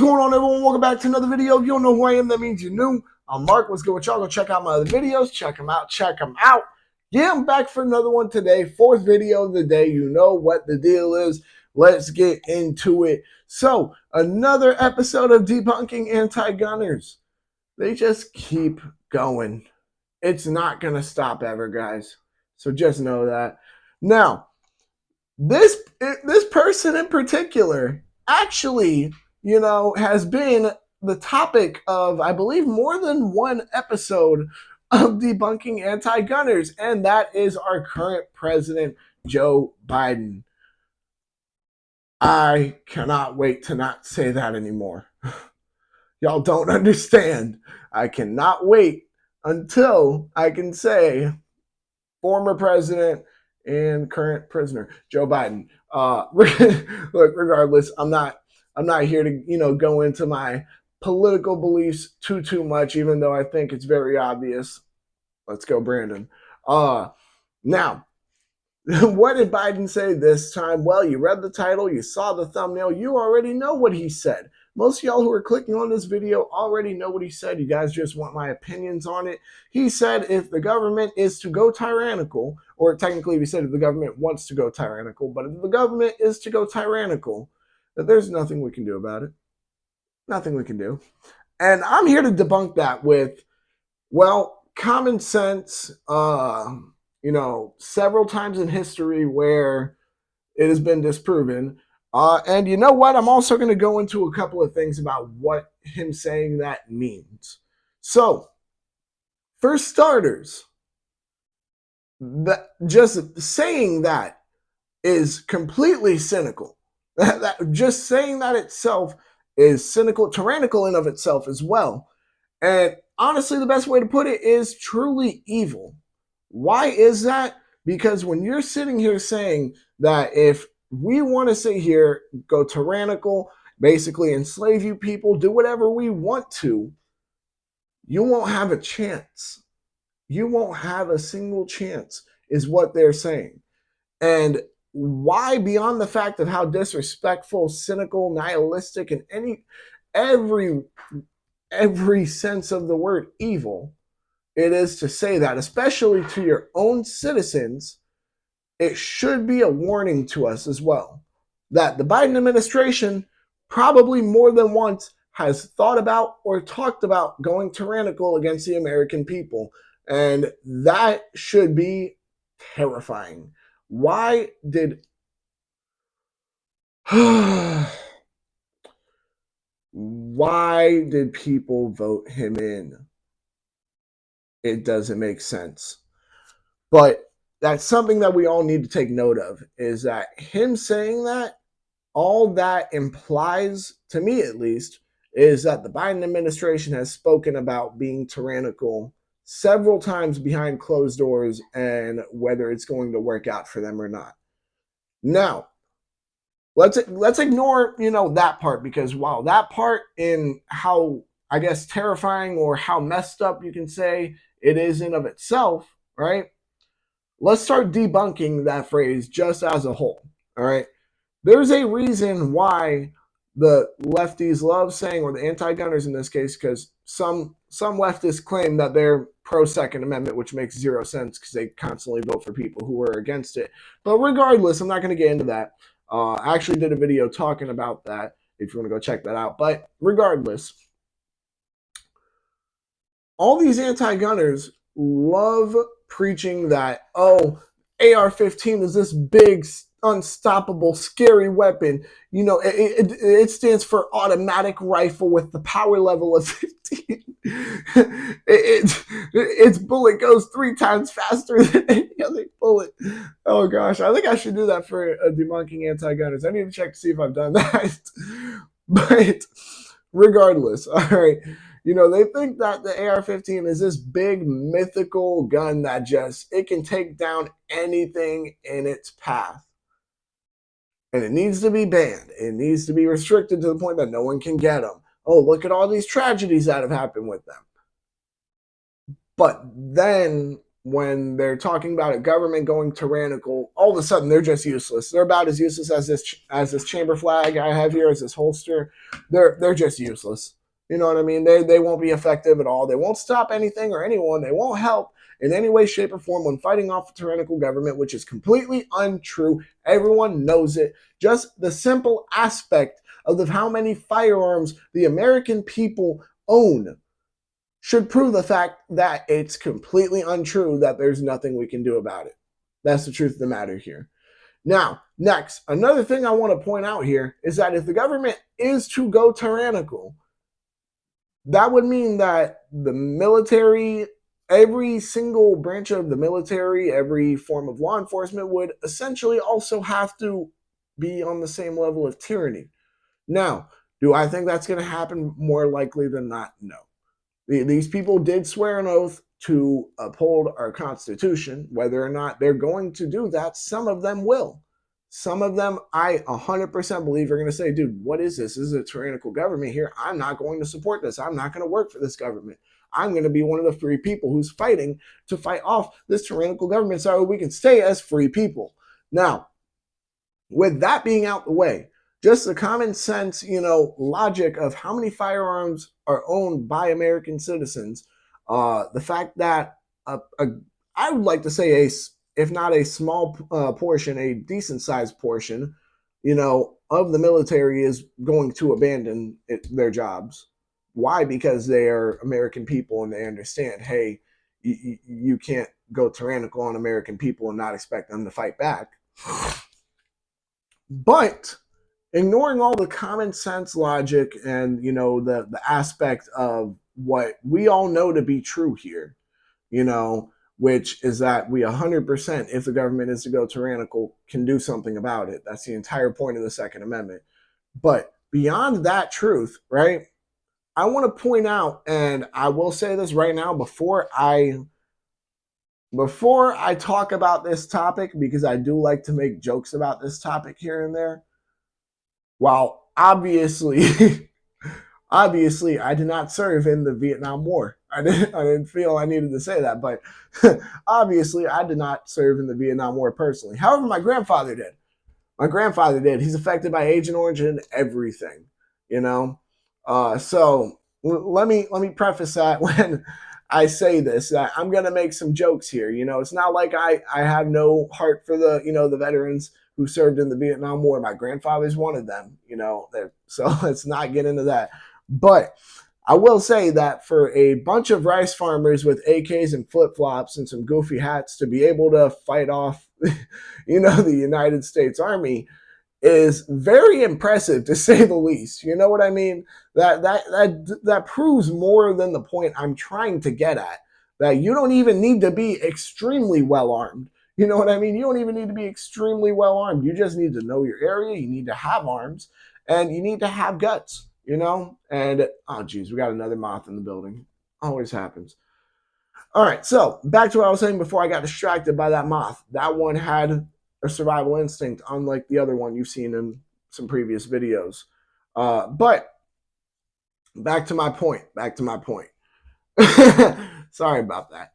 What's going on, everyone? Welcome back to another video. If you don't know who I am, that means you're new. I'm Mark. What's good with y'all? Go check out my other videos. Check them out. Check them out. Yeah, I'm back for another one today. Fourth video of the day. You know what the deal is. Let's get into it. So, another episode of Debunking Anti Gunners. They just keep going. It's not going to stop ever, guys. So just know that. Now, this person in particular actually, has been the topic of, I believe, more than one episode of Debunking Anti Gunners, and that is our current president, Joe Biden. I cannot wait to not say that anymore. Y'all don't understand. I cannot wait until I can say former president and current prisoner Joe Biden. Look, regardless, I'm not here to go into my political beliefs too much, even though I think it's very obvious. Let's go, Brandon. Now, what did Biden say this time? Well, you read the title, you saw the thumbnail, you already know what he said. Most of y'all who are clicking on this video already know what he said. You guys just want my opinions on it. He said if the government is to go tyrannical, or technically he said if the government wants to go tyrannical, but if the government is to go tyrannical, that there's nothing we can do about it. Nothing we can do. And I'm here to debunk that with, well, common sense, several times in history where it has been disproven. And you know what? I'm also going to go into a couple of things about what him saying that means. So, for starters, just saying that is completely cynical. Just saying that itself is cynical, tyrannical in of itself as well. And honestly, the best way to put it is truly evil. Why is that? Because when you're sitting here saying that if we want to sit here, go tyrannical, basically enslave you people, do whatever we want to, you won't have a chance. You won't have a single chance, is what they're saying. And why, beyond the fact of how disrespectful, cynical, nihilistic, and every sense of the word evil it is to say that, especially to your own citizens, it should be a warning to us as well that the Biden administration probably more than once has thought about or talked about going tyrannical against the American people. And that should be terrifying. Why did people vote him in? It doesn't make sense. But that's something that we all need to take note of, is that him saying that, all that implies, to me at least, is that the Biden administration has spoken about being tyrannical several times behind closed doors and whether it's going to work out for them or not. Now, let's ignore, that part, because while that part in how, I guess, terrifying or how messed up you can say it is in of itself, right? Let's start debunking that phrase just as a whole, all right? There's a reason why the lefties love saying, or the anti-gunners in this case, because some leftists claim that they're pro-Second Amendment, which makes zero sense because they constantly vote for people who are against it. But regardless, I'm not going to get into that. I actually did a video talking about that if you want to go check that out. But regardless, all these anti-gunners love preaching that, AR-15 is this big, unstoppable, scary weapon. It stands for automatic rifle with the power level of 15. Its bullet goes 3 times faster than any other bullet. Oh gosh, I think I should do that for Debunking Anti-Gunners. I need to check to see if I've done that. But regardless, all right. They think that the AR-15 is this big mythical gun that it can take down anything in its path. And it needs to be banned. It needs to be restricted to the point that no one can get them. Oh, look at all these tragedies that have happened with them. But then when they're talking about a government going tyrannical, all of a sudden they're just useless. They're about as useless as this chamber flag I have here, as this holster. They're just useless. You know what I mean? They won't be effective at all. They won't stop anything or anyone. They won't help in any way, shape, or form when fighting off a tyrannical government, which is completely untrue. Everyone knows it. Just the simple aspect of how many firearms the American people own should prove the fact that it's completely untrue, that there's nothing we can do about it. That's the truth of the matter here. Now, next, another thing I want to point out here is that if the government is to go tyrannical, that would mean that the military, every single branch of the military, every form of law enforcement would essentially also have to be on the same level of tyranny. Now, do I think that's going to happen? More likely than not, no. These people did swear an oath to uphold our Constitution. Whether or not they're going to do that, some of them will. Some of them, I 100% believe, are going to say, dude, what is this? This is a tyrannical government here. I'm not going to support this. I'm not going to work for this government. I'm going to be one of the free people who's fighting to fight off this tyrannical government so we can stay as free people. Now, with that being out the way, just the common sense, logic of how many firearms are owned by American citizens, the fact that I would like to say if not a small portion, a decent sized portion, of the military is going to abandon their jobs. Why? Because they are American people and they understand, hey, you can't go tyrannical on American people and not expect them to fight back. But ignoring all the common sense logic and the aspect of what we all know to be true here, which is that we 100%, if the government is to go tyrannical, can do something about it. That's the entire point of the Second Amendment. But beyond that truth, right, I want to point out, and I will say this right now before I talk about this topic, because I do like to make jokes about this topic here and there. While obviously I did not serve in the Vietnam War. I didn't feel I needed to say that, but obviously I did not serve in the Vietnam War personally. However, my grandfather did. He's affected by Agent Orange and everything, So let me preface that when I say this, that I'm gonna make some jokes here. It's not like I have no heart for the veterans who served in the Vietnam War. My grandfathers wanted them, so let's not get into that. But I will say that for a bunch of rice farmers with AKs and flip-flops and some goofy hats to be able to fight off, the United States Army is very impressive, to say the least. You know what I mean? That proves more than the point I'm trying to get at, that you don't even need to be extremely well armed. You know what I mean? You don't even need to be extremely well armed. You just need to know your area. You need to have arms, and you need to have guts. And oh geez, we got another moth in the building. Always happens. All right, so back to what I was saying before I got distracted by that moth. That one had a survival instinct, unlike the other one you've seen in some previous videos. But back to my point. Sorry about that.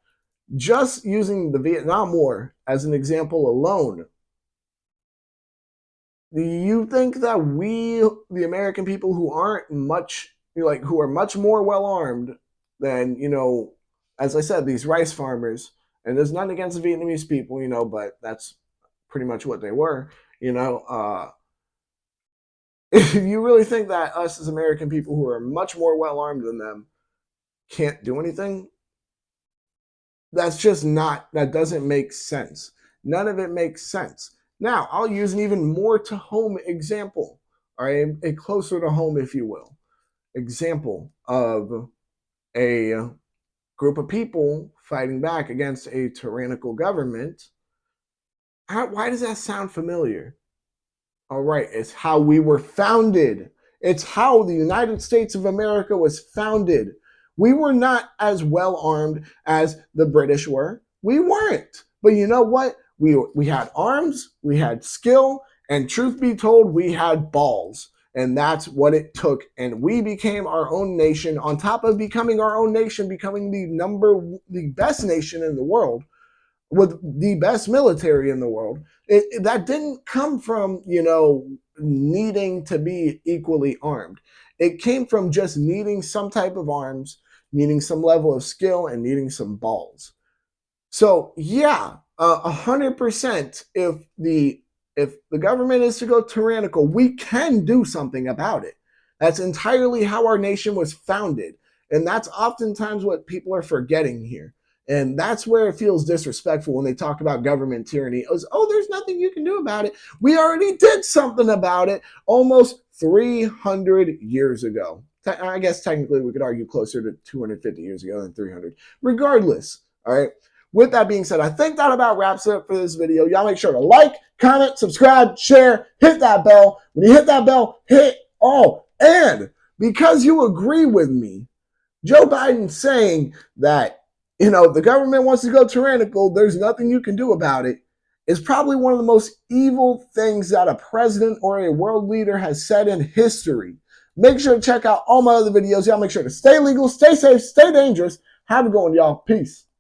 Just using the Vietnam War as an example alone, do you think that we, the American people who aren't much, who are much more well armed than, as I said, these rice farmers, and there's nothing against the Vietnamese people, but that's pretty much what they were, if you really think that us as American people who are much more well armed than them can't do anything, that doesn't make sense. None of it makes sense. Now, I'll use an even more to home example, all right, a closer to home, if you will, example of a group of people fighting back against a tyrannical government. Why does that sound familiar? All right, it's how we were founded. It's how the United States of America was founded. We were not as well armed as the British were. We weren't. But you know what? We had arms, we had skill, and truth be told, we had balls. And that's what it took. And we became our own nation. On top of becoming our own nation, becoming the best nation in the world, with the best military in the world. That didn't come from, needing to be equally armed. It came from just needing some type of arms, needing some level of skill, and needing some balls. So yeah, 100%. If the government is to go tyrannical, we can do something about it. That's entirely how our nation was founded, and that's oftentimes what people are forgetting here. And that's where it feels disrespectful when they talk about government tyranny. It was, oh, there's nothing you can do about it. We already did something about it almost 300 years ago. I guess technically we could argue closer to 250 years ago than 300. Regardless, all right. With that being said, I think that about wraps it up for this video. Y'all make sure to like, comment, subscribe, share, hit that bell. When you hit that bell, hit all. And because you agree with me, Joe Biden saying that, the government wants to go tyrannical, there's nothing you can do about it, is probably one of the most evil things that a president or a world leader has said in history. Make sure to check out all my other videos. Y'all make sure to stay legal, stay safe, stay dangerous. Have a good one, y'all. Peace.